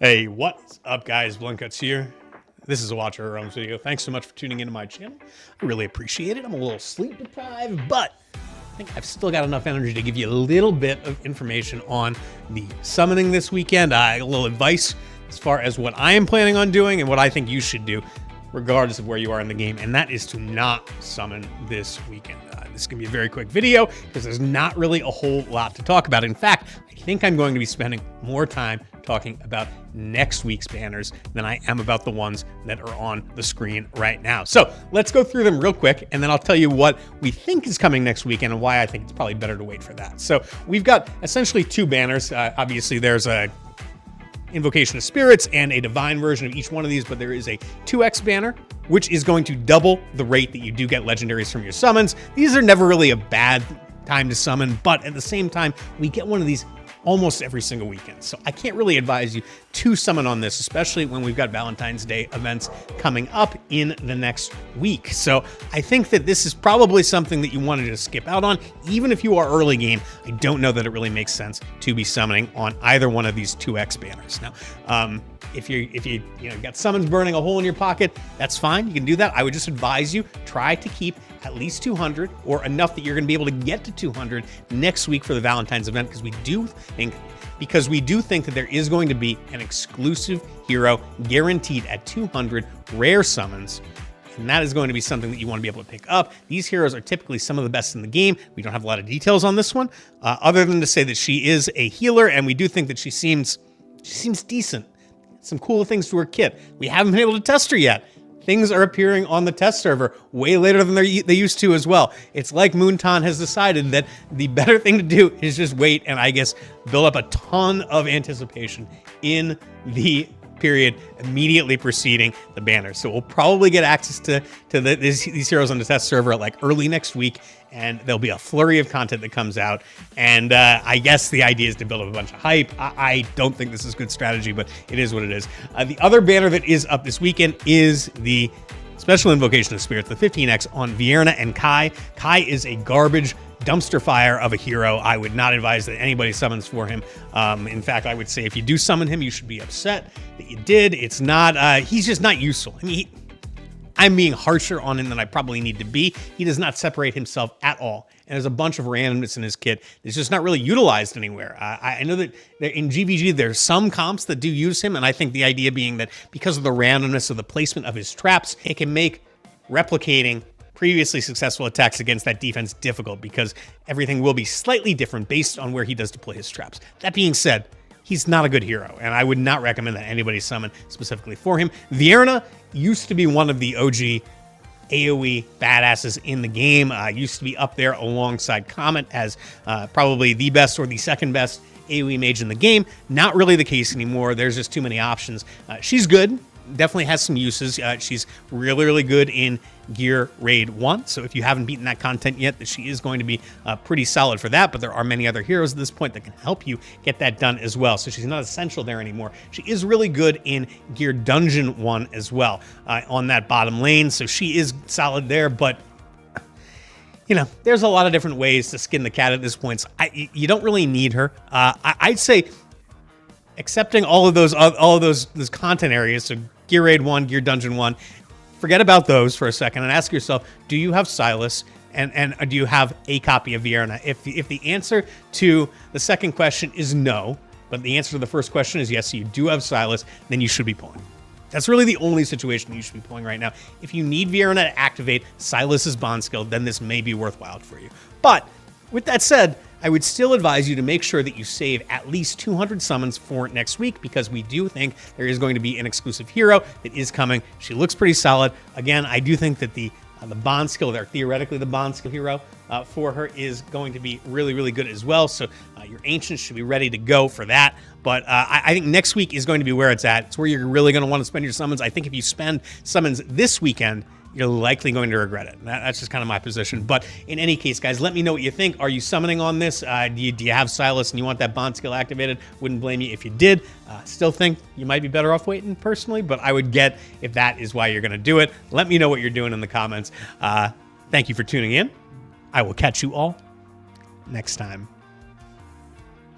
Hey, what's up, guys? Bluntcuts here. This is a Watch Our Realms video. Thanks so much for tuning into my channel. I really appreciate it. I'm a little sleep deprived, but I think I've still got enough energy to give you a little bit of information on the summoning this weekend. A little advice as far as what I am planning on doing and what I think you should do, regardless of where you are in the game, and that is to not summon this weekend. This is going to be a very quick video because there's not really a whole lot to talk about. In fact, I think I'm going to be spending more time talking about next week's banners than I am about the ones that are on the screen right now. So let's go through them real quick, and then I'll tell you what we think is coming next weekend and why I think it's probably better to wait for that. So we've got essentially two banners. Obviously, there's a Invocation of Spirits and a Divine version of each one of these, but there is a 2x banner, which is going to double the rate that you do get legendaries from your summons. These are never really a bad time to summon, but at the same time, we get one of these almost every single weekend. So I can't really advise you to summon on this, especially when we've got Valentine's Day events coming up in the next week. So I think that this is probably something that you wanted to skip out on. Even if you are early game, I don't know that it really makes sense to be summoning on either one of these 2x banners. Now, if you got summons burning a hole in your pocket, that's fine. You can do that. I would just advise you, try to keep at least 200 or enough that you're going to be able to get to 200 next week for the Valentine's event, because we do think that there is going to be an exclusive hero guaranteed at 200 rare summons. And that is going to be something that you want to be able to pick up. These heroes are typically some of the best in the game. We don't have a lot of details on this one, other than to say that she is a healer, and we do think that she seems decent. Some cool things to her kit. We haven't been able to test her yet. Things are appearing on the test server way later than they used to as well. It's like Moonton has decided that the better thing to do is just wait and, I guess, build up a ton of anticipation in the period immediately preceding the banner. So we'll probably get access to these heroes on the test server like early next week, and there'll be a flurry of content that comes out. And I guess the idea is to build up a bunch of hype. I don't think this is good strategy, but it is what it is. The other banner that is up this weekend is the Special Invocation of Spirits, the 15x on Vierna and Kai. Kai is a garbage dumpster fire of a hero. I would not advise that anybody summons for him. In fact, I would say if you do summon him, you should be upset that you did. It's not, he's just not useful. I mean, I'm being harsher on him than I probably need to be. He does not separate himself at all. And there's a bunch of randomness in his kit that's just not really utilized anywhere. I know that in GVG, there's some comps that do use him, and I think the idea being that because of the randomness of the placement of his traps, it can make replicating previously successful attacks against that defense difficult, because everything will be slightly different based on where he does deploy his traps. That being said, he's not a good hero, and I would not recommend that anybody summon specifically for him. Vierna used to be one of the OG AoE badasses in the game. Used to be up there alongside Comet as probably the best or the second best AoE mage in the game. Not really the case anymore. There's just too many options. She's good. Definitely has some uses. She's really, really good in Gear Raid 1, so if you haven't beaten that content yet, she is going to be pretty solid for that, but there are many other heroes at this point that can help you get that done as well, so she's not essential there anymore. She is really good in Gear Dungeon 1 as well, on that bottom lane, so she is solid there, but you know, there's a lot of different ways to skin the cat at this point, so you don't really need her. I'd say accepting all of those content areas, so Gear Raid 1, Gear Dungeon 1, forget about those for a second and ask yourself, do you have Silas and do you have a copy of Vierna? If the answer to the second question is no, but the answer to the first question is yes, you do have Silas, then you should be pulling. That's really the only situation you should be pulling right now. If you need Vierna to activate Silas's bond skill, then this may be worthwhile for you. But with that said, I would still advise you to make sure that you save at least 200 summons for next week, because we do think there is going to be an exclusive hero that is coming. She looks pretty solid. Again, I do think that the bond skill there, theoretically the bond skill hero for her, is going to be really, really good as well. So your ancients should be ready to go for that. But I think next week is going to be where it's at. It's where you're really going to want to spend your summons. I think if you spend summons this weekend, you're likely going to regret it. That's just kind of my position. But in any case, guys, let me know what you think. Are you summoning on this? Do you have Silas and you want that bond skill activated? Wouldn't blame you if you did. Still think you might be better off waiting personally, but I would get if that is why you're going to do it. Let me know what you're doing in the comments. Thank you for tuning in. I will catch you all next time.